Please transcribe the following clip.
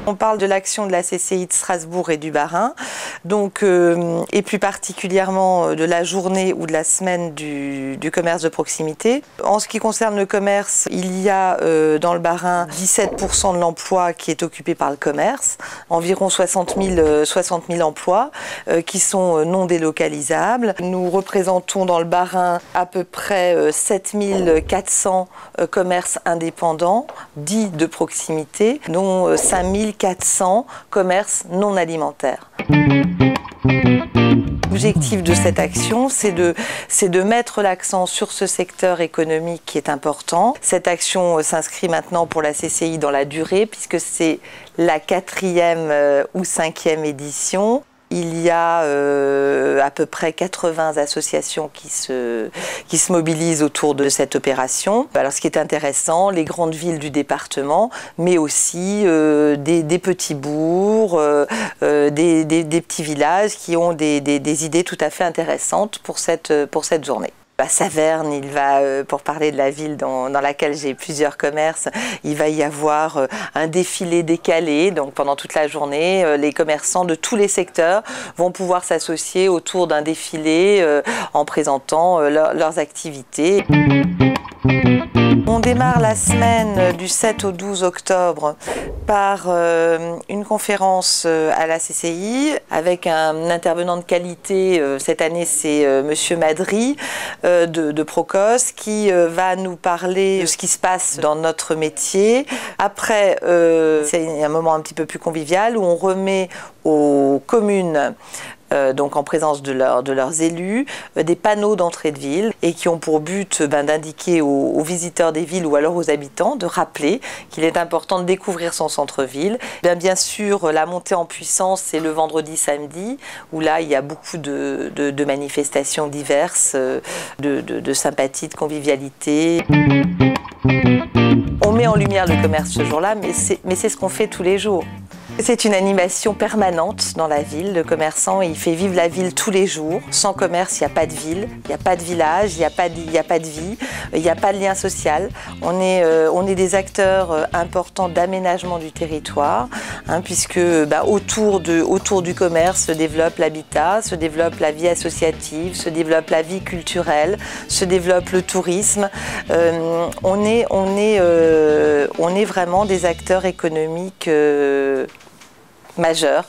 On parle de l'action de la CCI de Strasbourg et du Bas-Rhin, donc, et plus particulièrement de la journée ou de la semaine du commerce de proximité. En ce qui concerne le commerce, il y a dans le Bas-Rhin 17% de l'emploi qui est occupé par le commerce, environ 60 000 emplois qui sont non délocalisables. Nous représentons dans le Bas-Rhin à peu près 7 400 commerces indépendants, dits de proximité, dont 5 400 commerces non alimentaires. L'objectif de cette action, c'est de mettre l'accent sur ce secteur économique qui est important. Cette action s'inscrit maintenant pour la CCI dans la durée, puisque c'est la 4e ou 5e édition. Il y a à peu près 80 associations qui se mobilisent autour de cette opération. Alors ce qui est intéressant, les grandes villes du département, mais aussi des petits bourgs, des petits villages qui ont des idées tout à fait intéressantes pour cette journée. À Saverne, il va, pour parler de la ville dans laquelle j'ai plusieurs commerces, il va y avoir un défilé décalé. Donc pendant toute la journée, les commerçants de tous les secteurs vont pouvoir s'associer autour d'un défilé en présentant leurs activités. On démarre la semaine du 7 au 12 octobre par une conférence à la CCI avec un intervenant de qualité. Cette année, c'est Monsieur Madry de Procos qui va nous parler de ce qui se passe dans notre métier. Après, c'est un moment un petit peu plus convivial où on remet aux communes donc en présence de leurs élus, des panneaux d'entrée de ville et qui ont pour but d'indiquer aux visiteurs des villes ou alors aux habitants de rappeler qu'il est important de découvrir son centre-ville. Bien sûr, la montée en puissance, c'est le vendredi, samedi, où là, il y a beaucoup de manifestations diverses, de sympathie, de convivialité. On met en lumière le commerce ce jour-là, mais c'est ce qu'on fait tous les jours. C'est une animation permanente dans la ville. Le commerçant, il fait vivre la ville tous les jours. Sans commerce, il n'y a pas de ville, il n'y a pas de village, il n'y a pas de vie, il n'y a pas de lien social. On est des acteurs importants d'aménagement du territoire, puisque autour du commerce se développe l'habitat, se développe la vie associative, se développe la vie culturelle, se développe le tourisme. On est vraiment des acteurs économiques majeurs.